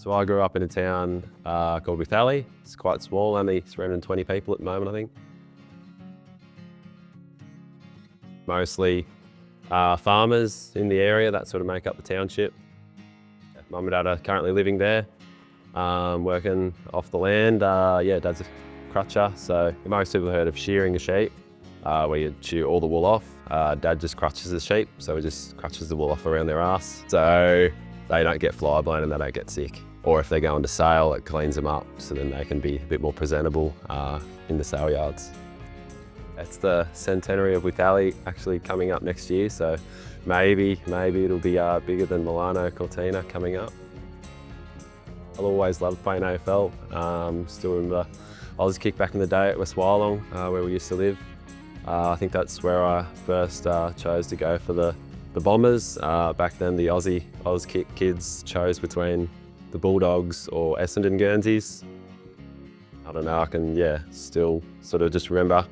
So I grew up in a town called Weethalle. It's quite small, only 320 people at the moment, I think. Mostly farmers in the area that sort of make up the township. Mum and Dad are currently living there, working off the land. Yeah, Dad's a crutcher, so most people have heard of shearing a sheep, where you shear all the wool off. Dad just crutches the sheep, so he just crutches the wool off around their ass, so they don't get fly blown and they don't get sick. Or if they're going to sail, it cleans them up so then they can be a bit more presentable in the sail yards. It's the centenary of Weethalle actually coming up next year, so maybe it'll be bigger than Milano Cortina coming up. I've always loved playing AFL. Still remember I was kicked back in the day at West Wyalong, where we used to live. I think that's where I first chose to go for the Bombers. Back then the Oz kids chose between the Bulldogs or Essendon Guernseys. I don't know, I can still sort of just remember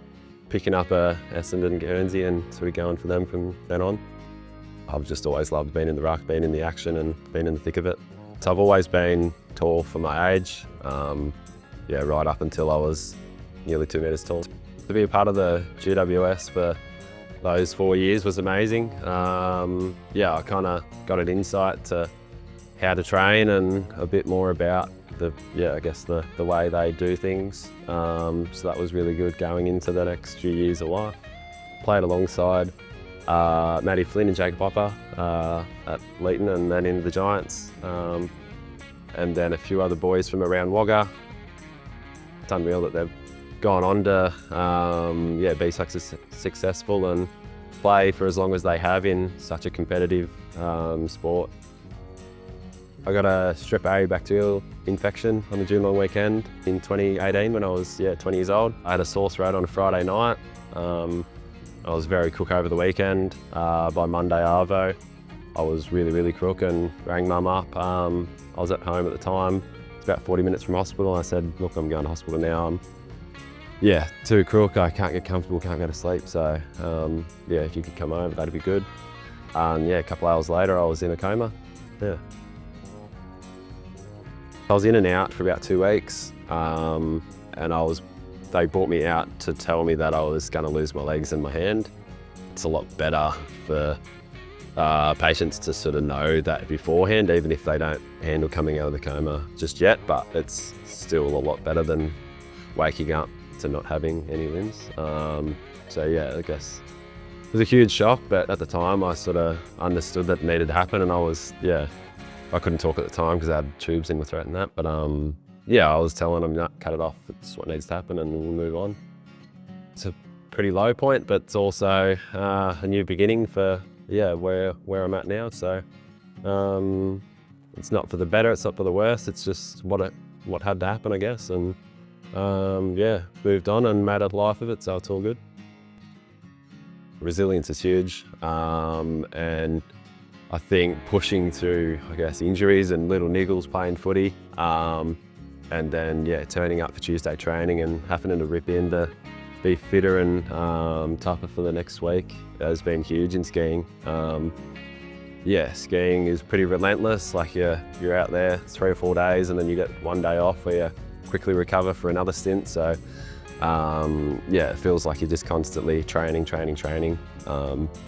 picking up a Essendon Guernsey and sort of going for them from then on. I've just always loved being in the ruck, being in the action and being in the thick of it. So I've always been tall for my age, right up until I was nearly 2 metres tall. To be a part of the GWS for those 4 years was amazing. I kind of got an insight to how to train and a bit more about the way they do things. So that was really good going into the next few years of life. Played alongside Matty Flynn and Jacob Hopper at Leeton and then into the Giants. And then a few other boys from around Wagga. It's unreal that they've gone on to be successful and play for as long as they have in such a competitive sport. I got a strep A bacterial infection on the June long weekend in 2018 when I was 20 years old. I had a sore throat on a Friday night. I was very crook over the weekend. By Monday arvo, I was really crook and rang Mum up. I was at home at the time. It's about 40 minutes from hospital. I said, look, I'm going to hospital now. I'm too crook. I can't get comfortable, can't go to sleep. So if you could come over, that'd be good. And a couple hours later, I was in a coma. Yeah. I was in and out for about 2 weeks, and they brought me out to tell me that I was going to lose my legs and my hand. It's a lot better for patients to sort of know that beforehand, even if they don't handle coming out of the coma just yet, but it's still a lot better than waking up to not having any limbs. I guess it was a huge shock, but at the time I sort of understood that it needed to happen, and I couldn't talk at the time because I had tubes in my throat and that, but I was telling them, no, cut it off, it's what needs to happen and we'll move on. It's a pretty low point, but it's also a new beginning for where I'm at now. So it's not for the better, it's not for the worse, it's just what had to happen, I guess, and moved on and made a life of it, so it's all good. Resilience is huge, and I think pushing through, injuries and little niggles playing footy, and then turning up for Tuesday training and having to rip in to be fitter and tougher for the next week has been huge in skiing. Skiing is pretty relentless. Like you're out there 3 or 4 days and then you get 1 day off where you quickly recover for another stint. So it feels like you're just constantly training.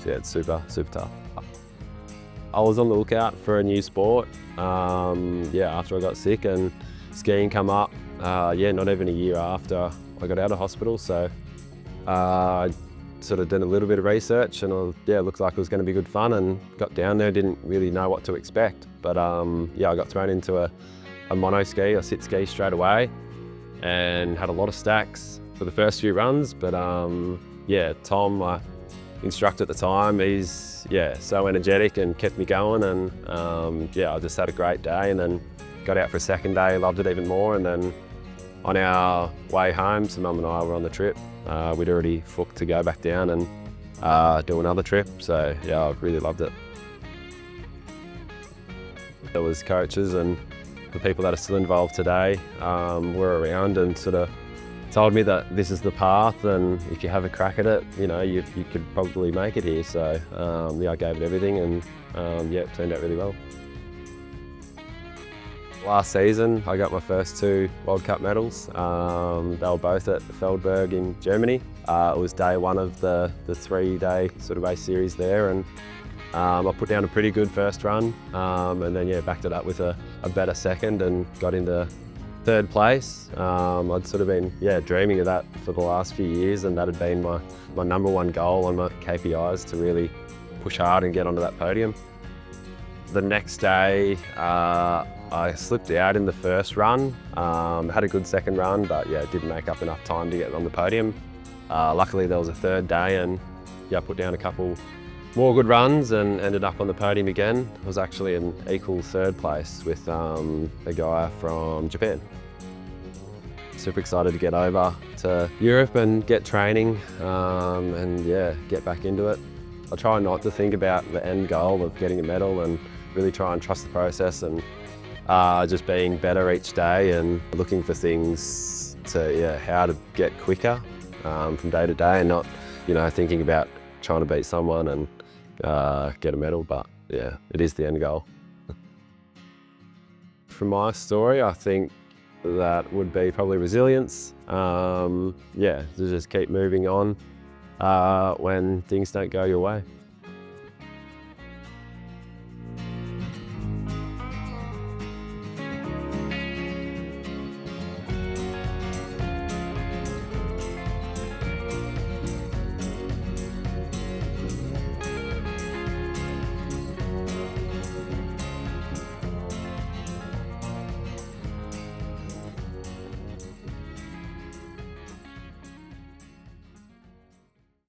It's super tough. I was on the lookout for a new sport after I got sick, and skiing come up not even a year after I got out of hospital. So I sort of did a little bit of research and it looked like it was going to be good fun, and got down there, didn't really know what to expect. But I got thrown into a mono ski, a sit ski straight away, and had a lot of stacks for the first few runs. But Tom, my instructor at the time, he's so energetic and kept me going, and I just had a great day, and then got out for a second day, loved it even more. And then on our way home, so Mum and I were on the trip, we'd already booked to go back down and do another trip, so I really loved it. There was coaches and the people that are still involved today were around and sort of told me that this is the path, and if you have a crack at it, you could probably make it here. So I gave it everything, and it turned out really well. Last season, I got my first 2 World Cup medals. They were both at Feldberg in Germany. It was day 1 of the 3-day sort of race series there, and I put down a pretty good first run, and then backed it up with a better second and got into 3rd place. I'd sort of been dreaming of that for the last few years, and that had been my number 1 goal on my KPIs, to really push hard and get onto that podium. The next day, I slipped out in the first run. Had a good second run, but didn't make up enough time to get on the podium. Luckily there was a 3rd day, and I put down a couple more good runs and ended up on the podium again. I was actually in equal 3rd place with a guy from Japan. Super excited to get over to Europe and get training and get back into it. I try not to think about the end goal of getting a medal, and really try and trust the process, and just being better each day and looking for things to how to get quicker from day to day, and not thinking about trying to beat someone and get a medal, but it is the end goal. From my story, I think that would be probably resilience. To just keep moving on when things don't go your way.